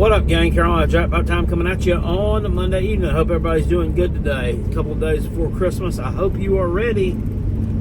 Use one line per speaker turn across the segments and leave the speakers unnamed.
What up, gang? Carolina Jackpot Time coming at you on Monday evening. I hope everybody's doing good today. A couple of days before Christmas. I hope you are ready.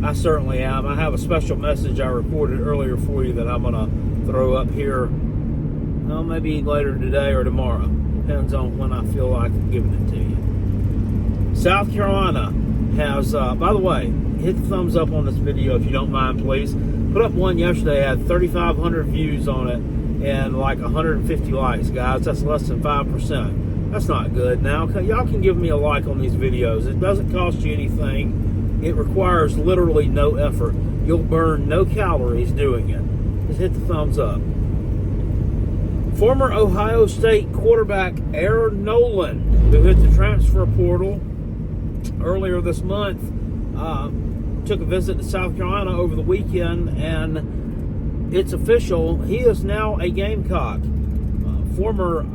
I certainly am. I have a special message I recorded earlier for you that I'm going to throw up here, well, maybe later today or tomorrow. Depends on when I feel like giving it to you. South Carolina has, by the way, hit the thumbs up on this video if you don't mind, please. Put up one yesterday. I had 3,500 views on it and like 150 likes, guys. That's less than 5%. That's not good. Now, y'all can give me a like on these videos. It doesn't cost you anything. It requires literally no effort. You'll burn no calories doing it. Just hit the thumbs up. Former Ohio State quarterback Noland, who hit the transfer portal earlier this month, took a visit to South Carolina over the weekend, and it's official. He is now a Gamecock. Former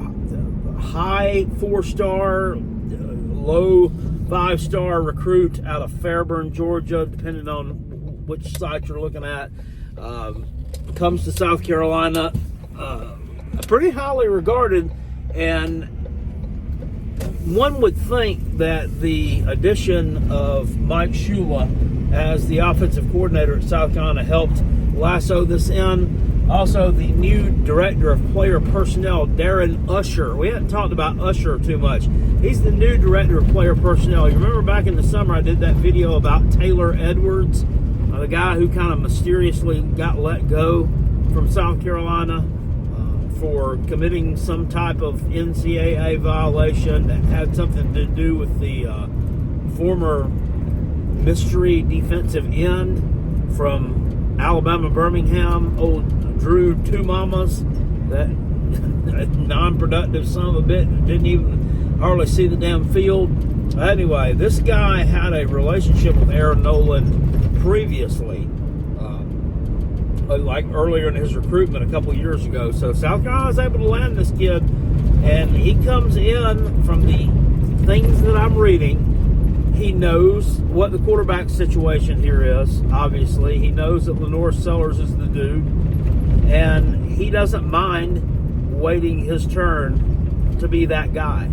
high 4-star, low 5-star recruit out of Fairburn, Georgia, depending on which site you're looking at. Comes to South Carolina, pretty highly regarded, and one would think that the addition of Mike Shula as the offensive coordinator at South Carolina helped lasso this in. Also, the new director of player personnel, Darren Usher. We haven't talked about Usher too much. He's the new director of player personnel. You remember back in the summer I did that video about Taylor Edwards, the guy who kind of mysteriously got let go from South Carolina for committing some type of NCAA violation that had something to do with the former mystery defensive end from Alabama Birmingham, old Drew Two Mamas, that non-productive son of a bitch, didn't even hardly see the damn field. Anyway, this guy had a relationship with Aaron Noland previously, like earlier in his recruitment a couple of years ago. So South Carolina was able to land this kid, and he comes in, from the things that I'm reading, he knows what the quarterback situation here is, obviously. He knows that Lenore Sellers is the dude, and he doesn't mind waiting his turn to be that guy.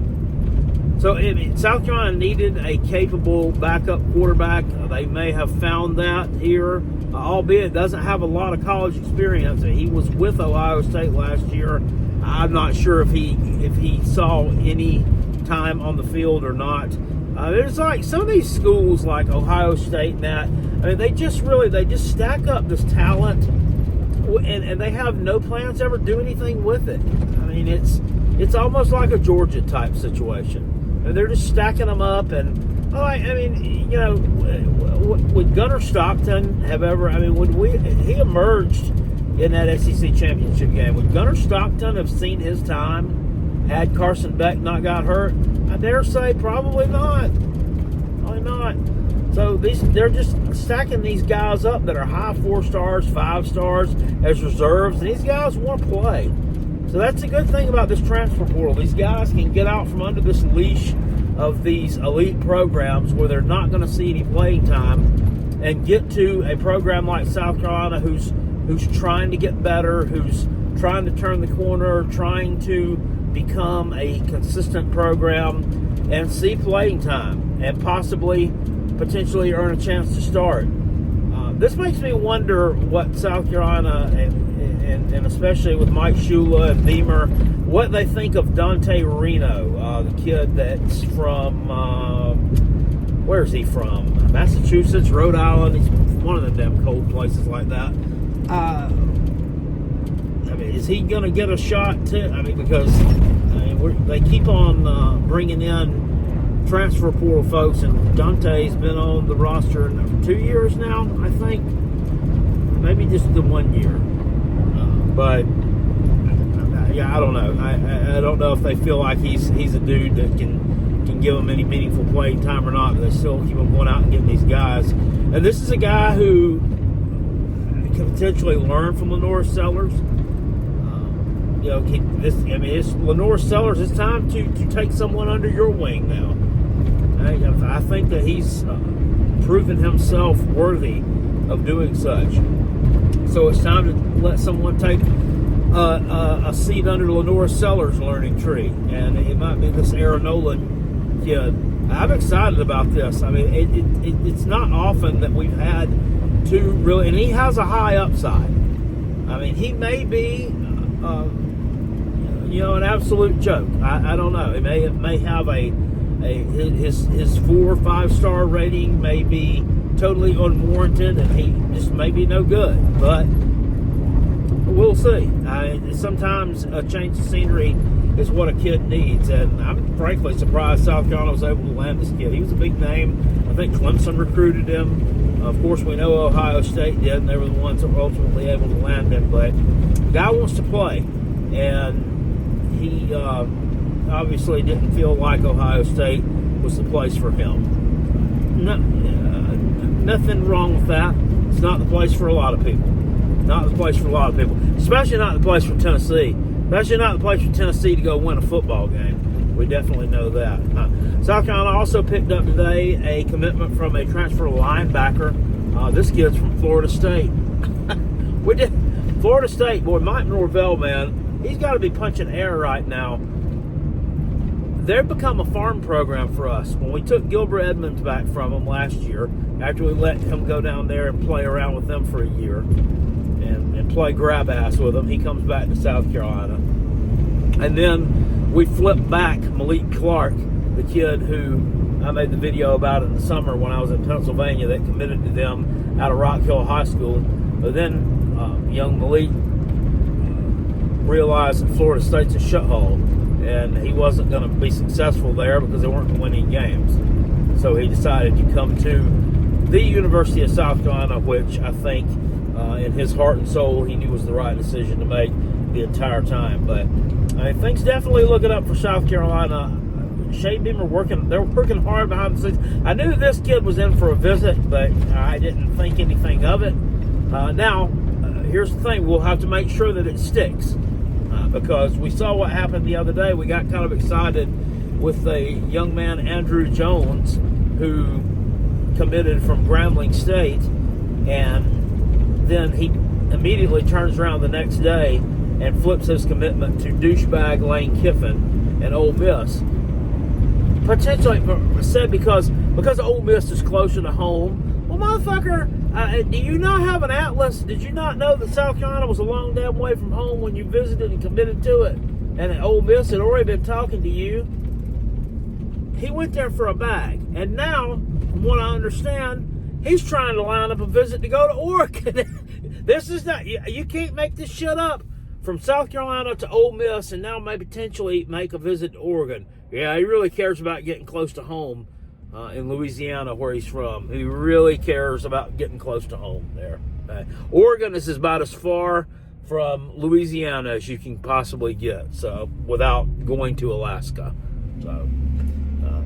So South Carolina needed a capable backup quarterback. They may have found that here, albeit doesn't have a lot of college experience. He was with Ohio State last year. I'm not sure if he saw any time on the field or not. There's like some of these schools like Ohio State and that, I mean, they just stack up this talent, and they have no plans to ever do anything with it. I mean, it's almost like a Georgia type situation. And they're just stacking them up, and I mean, you know, would Gunnar Stockton have ever? I mean, he emerged in that SEC championship game? Would Gunnar Stockton have seen his time had Carson Beck not got hurt? I dare say probably not. Probably not. So they're just stacking these guys up that are high 4 stars, 5 stars as reserves, and these guys want to play. So that's a good thing about this transfer portal. These guys can get out from under this leash of these elite programs where they're not going to see any playing time, and get to a program like South Carolina who's trying to get better, who's trying to turn the corner, trying to become a consistent program, and see playing time, and potentially earn a chance to start. This makes me wonder what South Carolina, and especially with Mike Shula and Beamer, what they think of Dante Reno, the kid that's from, where's he from? Massachusetts, Rhode Island. He's one of the damn cold places like that. I mean, is he going to get a shot too? I mean, because they keep on bringing in transfer portal folks, and Dante's been on the roster for 2 years now, I think. Maybe just the 1 year. But yeah, I don't know. I don't know if they feel like he's a dude that can give them any meaningful playing time or not. But they still keep on going out and getting these guys. And this is a guy who can potentially learn from Lenore Sellers. You know, it's Lenore Sellers. It's time to take someone under your wing now. I think that he's proven himself worthy of doing such. So it's time to let someone take a seat under Lenore Sellers' learning tree, and it might be this Noland kid. I'm excited about this. I mean, it's not often that we've had two really, and he has a high upside. I mean, he may be, an absolute joke. I don't know. It may have his 4 or 5 star rating may be totally unwarranted, and he just may be no good. But we'll see. Sometimes a change of scenery is what a kid needs, and I'm frankly surprised South Carolina was able to land this kid. He was a big name. I think Clemson recruited him. Of course, we know Ohio State did, and they were the ones that were ultimately able to land him. But the guy wants to play, and he obviously didn't feel like Ohio State was the place for him. Nothing wrong with that. It's not the place for a lot of people. Not the place for a lot of people. Especially not the place for Tennessee. Especially not the place for Tennessee to go win a football game. We definitely know that. South Carolina also picked up today a commitment from a transfer linebacker. This kid's from Florida State. Florida State, boy, Mike Norvell, man, he's got to be punching air right now. They've become a farm program for us. When we took Gilbert Edmonds back from them last year, after we let him go down there and play around with them for a year and play grab ass with them, he comes back to South Carolina. And then we flipped back Malik Clark, the kid who I made the video about in the summer when I was in Pennsylvania that committed to them out of Rock Hill High School. But then young Malik realized that Florida State's a shithole, and he wasn't going to be successful there because they weren't winning games. So he decided to come to the University of South Carolina, which I think in his heart and soul he knew was the right decision to make the entire time. But things definitely looking up for South Carolina. Shane Beamer they're working hard behind the scenes. I knew this kid was in for a visit, but I didn't think anything of it. Now, here's the thing. We'll have to make sure that it sticks. Because we saw what happened the other day. We got kind of excited with a young man, Andrew Jones, who committed from Grambling State, and then he immediately turns around the next day and flips his commitment to douchebag Lane Kiffin and Ole Miss. Potentially said because Ole Miss is closer to home. Well, motherfucker, do you not have an atlas? Did you not know that South Carolina was a long damn way from home when you visited and committed to it? And that Ole Miss had already been talking to you. He went there for a bag. And now, from what I understand, he's trying to line up a visit to go to Oregon. This is not, you can't make this shit up. From South Carolina to Ole Miss, and now may potentially make a visit to Oregon. Yeah, he really cares about getting close to home. In Louisiana, where he's from. He really cares about getting close to home there. Oregon is about as far from Louisiana as you can possibly get, so without going to Alaska. So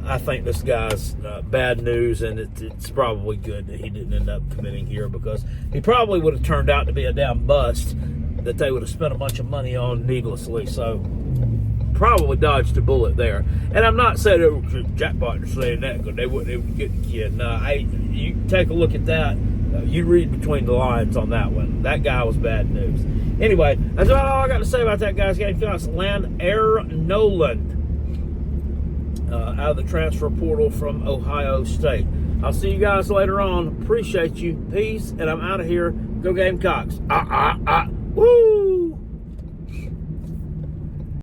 I think this guy's bad news, and it's probably good that he didn't end up committing here, because he probably would have turned out to be a damn bust that they would have spent a bunch of money on needlessly. So probably dodged a bullet there. And I'm not saying it was a jackpot to saying that, because they wouldn't even get the kid. No, you take a look at that. You read between the lines on that one. That guy was bad news. Anyway, that's about all I got to say about that guy's game. Land Noland out of the transfer portal from Ohio State. I'll see you guys later on. Appreciate you. Peace, and I'm out of here. Go Gamecocks.